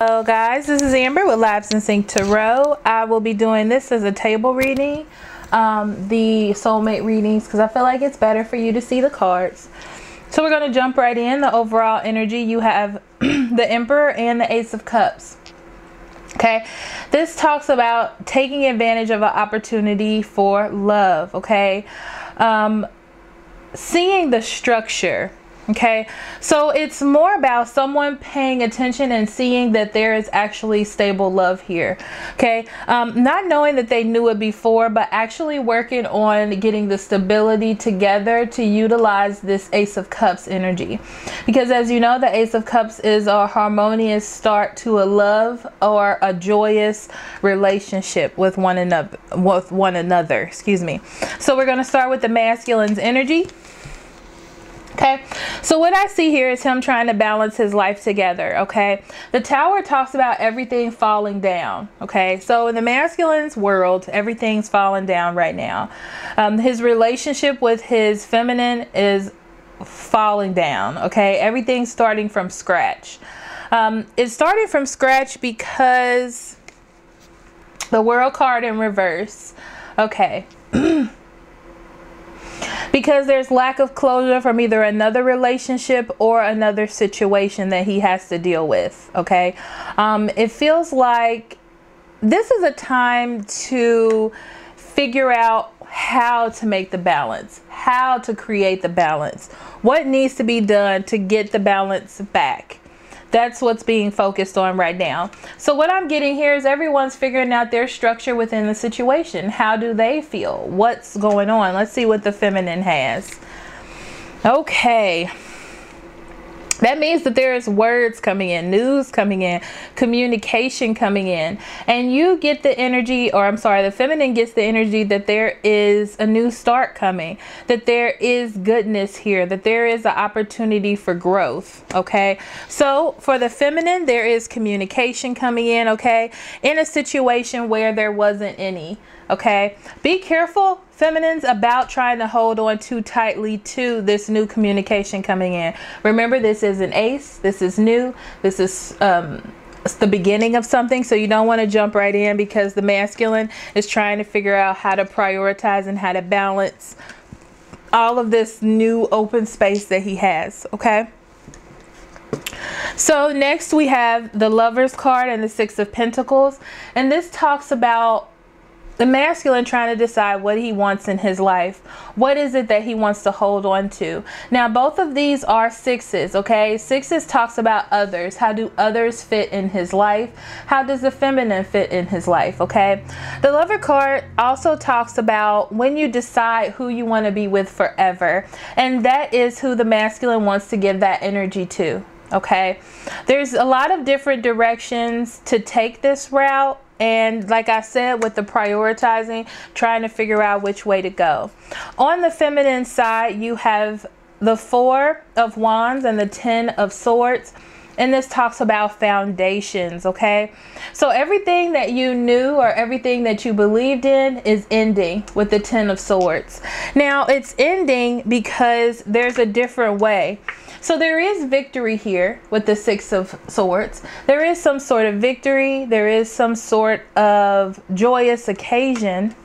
Hello guys, this is Amber with Labs and Sync Tarot. I will be doing this as a table reading, the soulmate readings, because I feel like it's better for you to see the cards. So we're going to jump right in. The overall energy, you have the Emperor and the Ace of Cups. Okay, this talks about taking advantage of an opportunity for love. Okay, seeing the structure. Okay, so it's more about someone paying attention and seeing that there is actually stable love here. Okay, not knowing that they knew it before, but actually working on getting the stability together to utilize this Ace of Cups energy, because as you know, the Ace of Cups is a harmonious start to a love or a joyous relationship with one another. Excuse me. So we're going to start with the masculine's energy. Okay, so what I see here is him trying to balance his life together. Okay, the Tower talks about everything falling down. Okay, so in the masculine's world, everything's falling down right now. His relationship with his feminine is falling down. Okay, everything's starting from scratch. It's starting from scratch because the World card in reverse. Okay. Because there's lack of closure from either another relationship or another situation that he has to deal with. Okay, it feels like this is a time to figure out how to make the balance, how to create the balance, what needs to be done to get the balance back. That's what's being focused on right now. So what I'm getting here is everyone's figuring out their structure within the situation. How do they feel? What's going on? Let's see what the feminine has. Okay. That means that there is words coming in, news coming in, communication coming in, and you get the energy, or I'm sorry, the feminine gets the energy that there is a new start coming, that there is goodness here, that there is an opportunity for growth. Okay, so for the feminine, there is communication coming in. Okay, in a situation where there wasn't any. Okay, be careful, feminines, about trying to hold on too tightly to this new communication coming in. Remember, this is an ace. This is new. This is the beginning of something. So you don't want to jump right in, because the masculine is trying to figure out how to prioritize and how to balance all of this new open space that he has. Okay. So next we have the Lover's card and the Six of Pentacles. And this talks about the masculine trying to decide what he wants in his life. What is it that he wants to hold on to? Now, both of these are sixes, okay? Sixes talks about others. How do others fit in his life? How does the feminine fit in his life, okay? The Lover card also talks about when you decide who you want to be with forever. And that is who the masculine wants to give that energy to, okay? There's a lot of different directions to take this route. And like I said, with the prioritizing, trying to figure out which way to go. On the feminine side, you have the Four of Wands and the Ten of Swords. And this talks about foundations, okay? So everything that you knew or everything that you believed in is ending with the Ten of Swords. Now, it's ending because there's a different way. So there is victory here with the Six of Swords. There is some sort of victory. There is some sort of joyous occasion.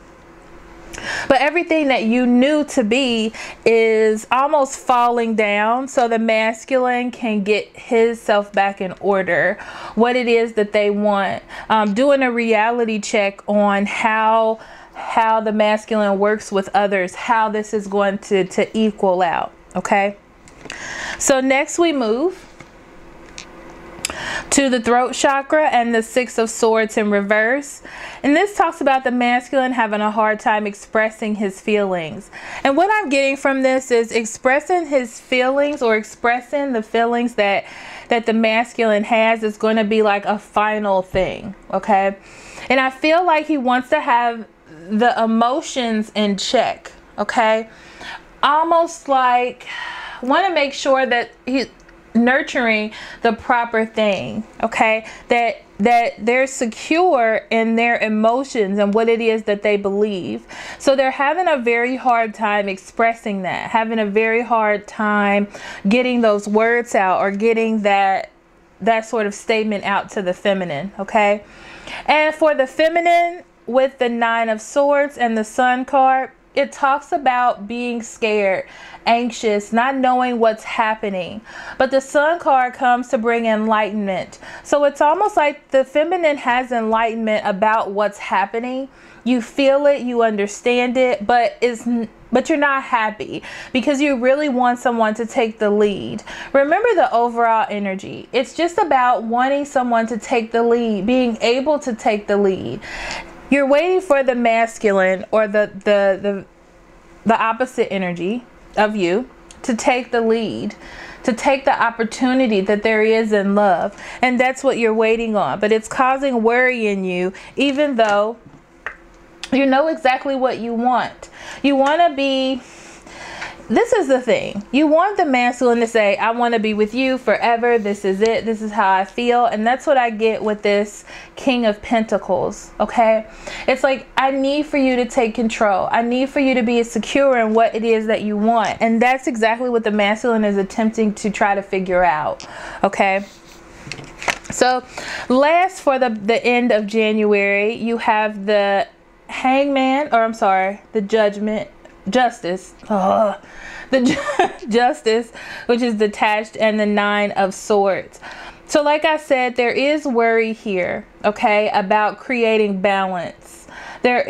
But everything that you knew to be is almost falling down, so the masculine can get his self back in order, what it is that they want. Doing a reality check on how the masculine works with others, how this is going to equal out, okay? So next we move to the throat chakra and the Six of Swords in reverse. And this talks about the masculine having a hard time expressing his feelings. And what I'm getting from this is expressing his feelings, or expressing the feelings that the masculine has, is going to be like a final thing, okay? And I feel like he wants to have the emotions in check, okay? Almost like want to make sure that he's nurturing the proper thing, okay? That they're secure in their emotions and what it is that they believe. So they're having a very hard time expressing that, having a very hard time getting those words out, or getting that that sort of statement out to the feminine, okay? And for the feminine, with the 9 of Swords and the Sun card, it talks about being scared, anxious, not knowing what's happening. But the Sun card comes to bring enlightenment. So it's almost like the feminine has enlightenment about what's happening. You feel it, you understand it, but you're not happy because you really want someone to take the lead. Remember the overall energy. It's just about wanting someone to take the lead, being able to take the lead. You're waiting for the masculine or the opposite energy of you to take the lead, to take the opportunity that there is in love. And that's what you're waiting on. But it's causing worry in you, even though you know exactly what you want. You want to be... This is the thing. You want the masculine to say, I want to be with you forever. This is it. This is how I feel. And that's what I get with this King of Pentacles. Okay. It's like, I need for you to take control. I need for you to be secure in what it is that you want. And that's exactly what the masculine is attempting to try to figure out. Okay. So last, for the end of January, you have the Hangman, or I'm sorry, the Justice, Justice, which is detached, and the 9 of Swords. So like I said, there is worry here, okay, about creating balance. There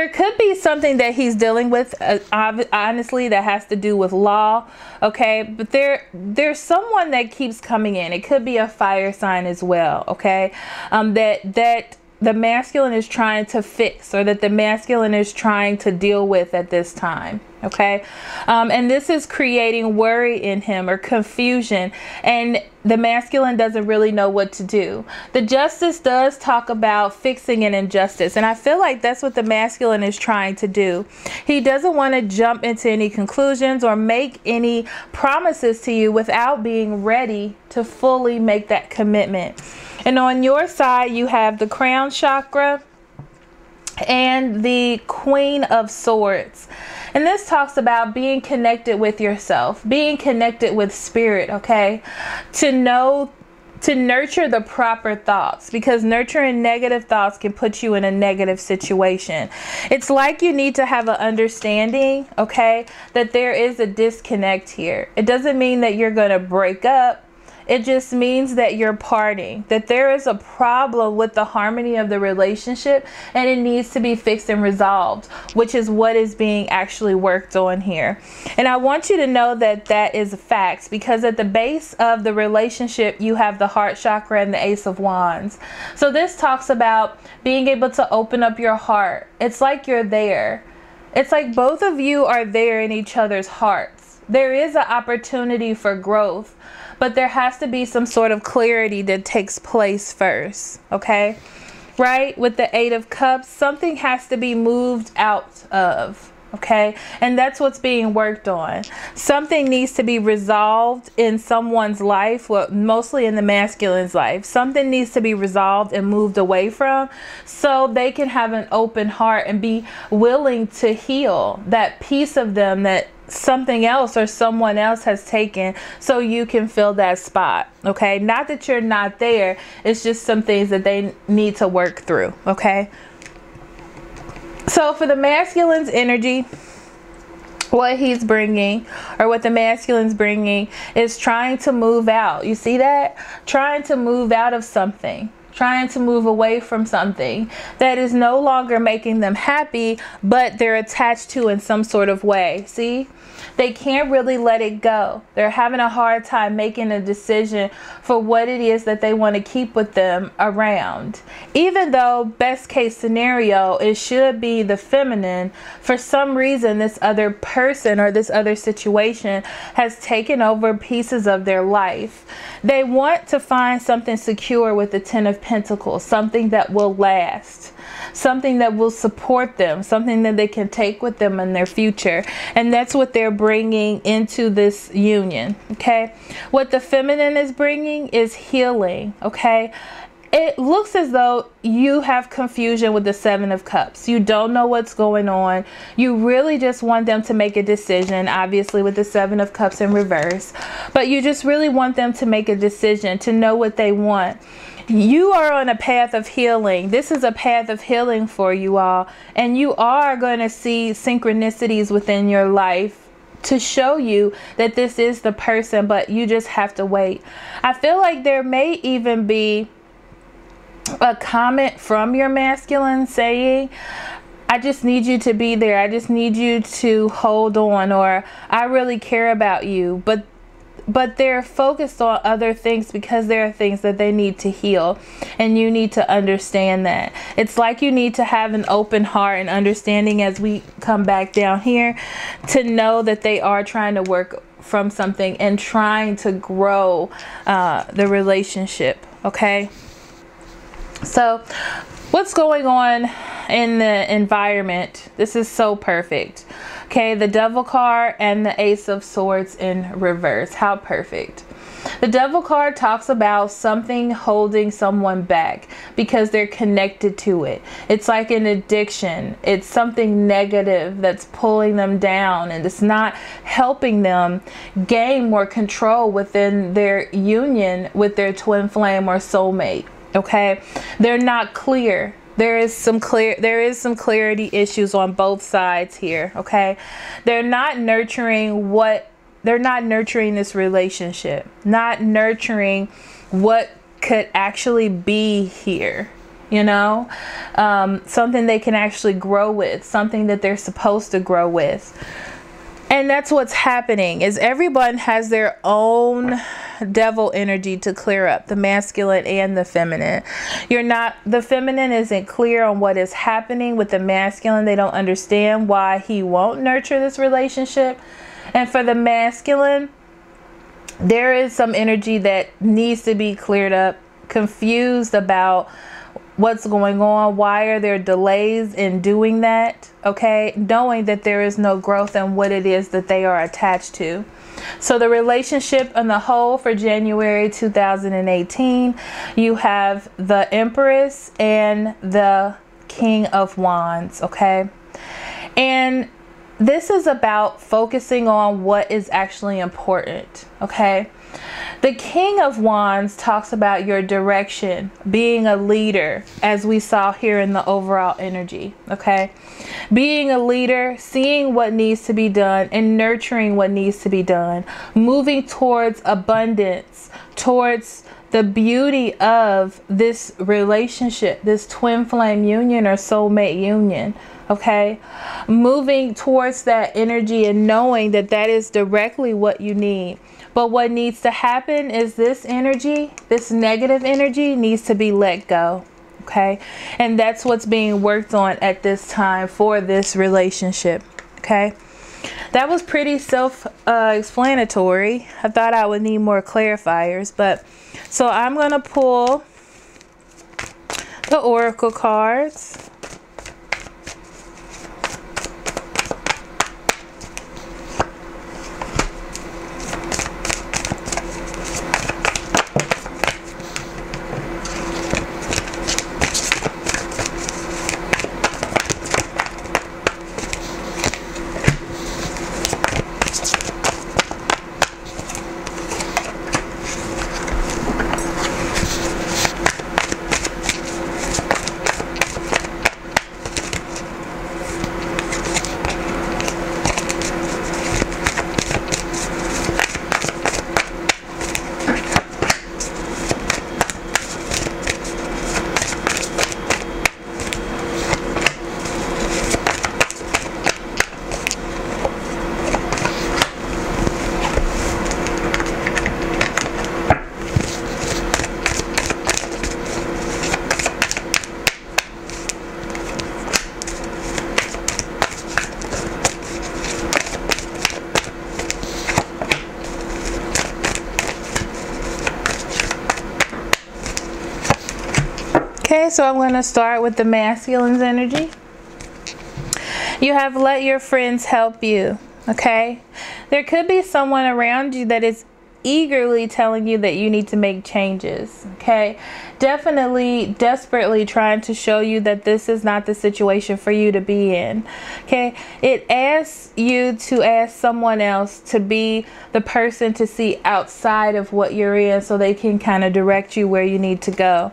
could be something that he's dealing with, honestly, that has to do with law, okay? But there's someone that keeps coming in. It could be a fire sign as well, okay? That the masculine is trying to fix, or that the masculine is trying to deal with at this time, okay? And this is creating worry in him, or confusion, and the masculine doesn't really know what to do. The Justice does talk about fixing an injustice, and I feel like that's what the masculine is trying to do. He doesn't want to jump into any conclusions or make any promises to you without being ready to fully make that commitment. And on your side, you have the crown chakra and the Queen of Swords. And this talks about being connected with yourself, being connected with spirit, okay? To nurture the proper thoughts, because nurturing negative thoughts can put you in a negative situation. It's like you need to have an understanding, okay, that there is a disconnect here. It doesn't mean that you're going to break up. It just means that you're parting, that there is a problem with the harmony of the relationship, and it needs to be fixed and resolved, which is what is being actually worked on here. And I want you to know that that is a fact, because at the base of the relationship, you have the heart chakra and the Ace of Wands. So this talks about being able to open up your heart. It's like you're there. It's like both of you are there in each other's hearts. There is an opportunity for growth, but there has to be some sort of clarity that takes place first, okay? Right? With the 8 of Cups, something has to be moved out of, okay? And that's what's being worked on. Something needs to be resolved in someone's life, well, mostly in the masculine's life. Something needs to be resolved and moved away from, so they can have an open heart and be willing to heal that piece of them that something else or someone else has taken, so you can fill that spot, okay? Not that you're not there, it's just some things that they need to work through, okay? So for the masculine's energy, what he's bringing, or what the masculine's bringing, is trying to move out. You see that? Trying to move out of something. Trying to move away from something that is no longer making them happy, but they're attached to in some sort of way. See? They can't really let it go. They're having a hard time making a decision for what it is that they want to keep with them around. Even though best case scenario, it should be the feminine, for some reason this other person or this other situation has taken over pieces of their life. They want to find something secure with the 10 of Pentacles, something that will last, something that will support them, something that they can take with them in their future. And that's what they're bringing into this union, okay? What the feminine is bringing is healing, okay? it looks as though you have confusion with the Seven of Cups. You don't know what's going on. You really just want them to make a decision, obviously with the Seven of Cups in reverse. But you just really want them to make a decision, to know what they want. You are on a path of healing. This is a path of healing for you all. And you are going to see synchronicities within your life to show you that this is the person, but you just have to wait. I feel like there may even be a comment from your masculine saying, I just need you to be there. I just need you to hold on, or I really care about you. But they're focused on other things because there are things that they need to heal, and you need to understand that. It's like you need to have an open heart and understanding as we come back down here to know that they are trying to work from something and trying to grow the relationship. Okay. So what's going on in the environment? This is so perfect. Okay, the Devil card and the Ace of Swords in reverse. How perfect. The Devil card talks about something holding someone back because they're connected to it. It's like an addiction. It's something negative that's pulling them down, and it's not helping them gain more control within their union with their twin flame or soulmate. Okay, they're not clear. There is some clarity issues on both sides here. Okay, they're not nurturing this relationship, not nurturing what could actually be here, you know, something they can actually grow with, something that they're supposed to grow with. And that's what's happening, is everyone has their own devil energy to clear up, the masculine and the feminine. The feminine isn't clear on what is happening with the masculine. They don't understand why he won't nurture this relationship. And for the masculine, there is some energy that needs to be cleared up, confused about what's going on. Why are there delays in doing that? Okay, knowing that there is no growth in what it is that they are attached to. So the relationship on the whole for January 2018, you have the Empress and the King of Wands. Okay, and this is about focusing on what is actually important. Okay, the King of Wands talks about your direction, being a leader, as we saw here in the overall energy. Okay, being a leader, seeing what needs to be done and nurturing what needs to be done, moving towards abundance, towards the beauty of this relationship, this twin flame union or soulmate union. Okay, moving towards that energy and knowing that that is directly what you need. But what needs to happen is this energy, this negative energy, needs to be let go. Okay, and that's what's being worked on at this time for this relationship. Okay, that was pretty self-explanatory. I thought I would need more clarifiers, but so I'm going to pull the oracle cards. Okay, so I'm going to start with the masculine's energy. You have let your friends help you. Okay, there could be someone around you that is eagerly telling you that you need to make changes. Okay, definitely desperately trying to show you that this is not the situation for you to be in. Okay, it asks you to ask someone else to be the person to see outside of what you're in, so they can kind of direct you where you need to go.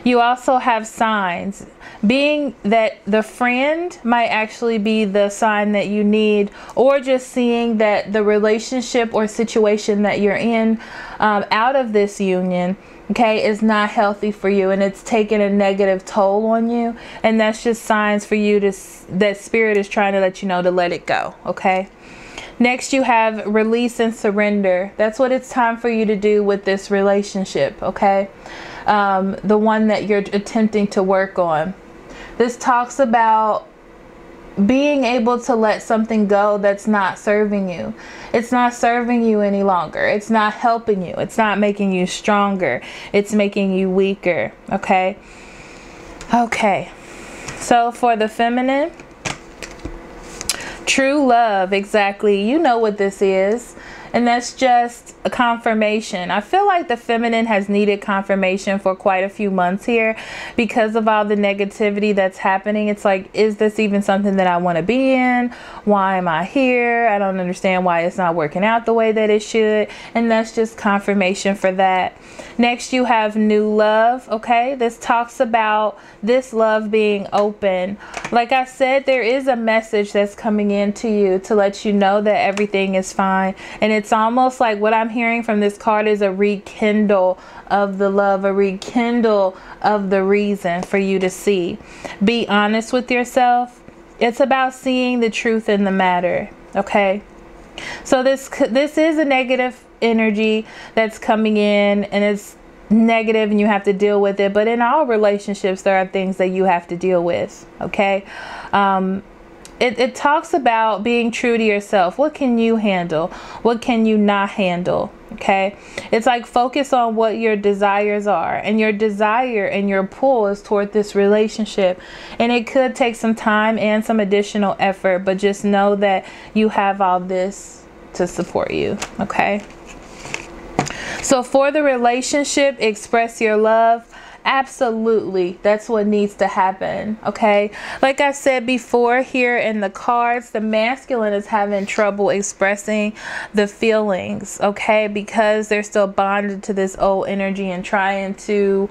You also have signs, being that the friend might actually be the sign that you need, or just seeing that the relationship or situation that you're in out of this union, okay, is not healthy for you, and it's taking a negative toll on you, and that's just signs for you to, that spirit is trying to let you know to let it go. Okay, next you have release and surrender. That's what it's time for you to do with this relationship. Okay, the one that you're attempting to work on. This talks about being able to let something go that's not serving you. It's not serving you any longer. It's not helping you. It's not making you stronger. It's making you weaker. Okay. Okay. So for the feminine, true love, exactly. You know what this is. And that's just a confirmation. I feel like the feminine has needed confirmation for quite a few months here because of all the negativity that's happening. It's like, is this even something that I want to be in? Why am I here? I don't understand why it's not working out the way that it should. And that's just confirmation for that. Next, you have new love. Okay, this talks about this love being open. Like I said, there is a message that's coming into you to let you know that everything is fine. And it's almost like what I'm hearing from this card is a rekindle of the love, a rekindle of the reason for you to see. Be honest with yourself. It's about seeing the truth in the matter. Okay, so this is a negative energy that's coming in, and it's negative and you have to deal with it. But in all relationships, there are things that you have to deal with. Okay, it talks about being true to yourself. What can you handle? What can you not handle? Okay, it's like focus on what your desires are, and your desire and your pull is toward this relationship, and it could take some time and some additional effort, but just know that you have all this to support you. Okay, so for the relationship, express your love. Absolutely, that's what needs to happen. Okay, like I said before here in the cards, the masculine is having trouble expressing the feelings, okay, because they're still bonded to this old energy and trying to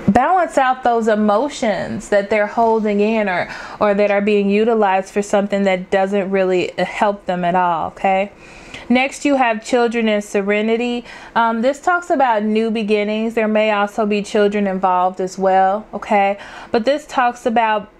balance out those emotions that they're holding in, or that are being utilized for something that doesn't really help them at all. Okay, next you have children and serenity. This talks about new beginnings. There may also be children involved as well. Okay, but this talks about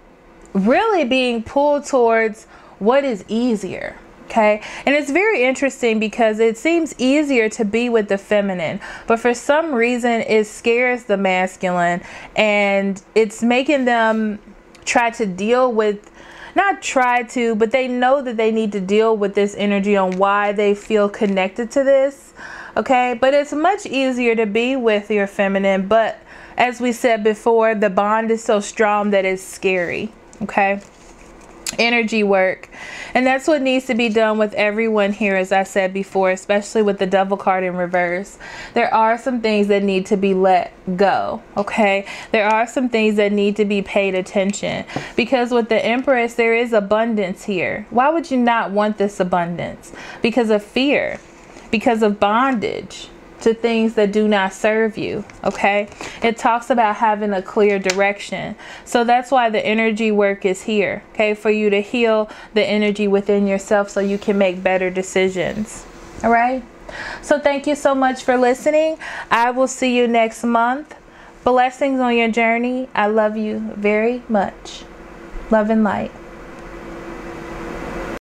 really being pulled towards what is easier. Okay, and it's very interesting because it seems easier to be with the feminine, but for some reason it scares the masculine, and it's making them try to deal with, not try to, but they know that they need to deal with this energy on why they feel connected to this. Okay, but it's much easier to be with your feminine, but as we said before, the bond is so strong that it's scary. Okay, energy work, and that's what needs to be done with everyone here, as I said before, especially with the Devil card in reverse. There are some things that need to be let go. Okay, there are some things that need to be paid attention, because with the Empress there is abundance here. Why would you not want this abundance? Because of fear, because of bondage to things that do not serve you. Okay, it talks about having a clear direction, so that's why the energy work is here. Okay, for you to heal the energy within yourself so you can make better decisions. All right, so thank you so much for listening. I will see you next month. Blessings on your journey. I love you very much. Love and light.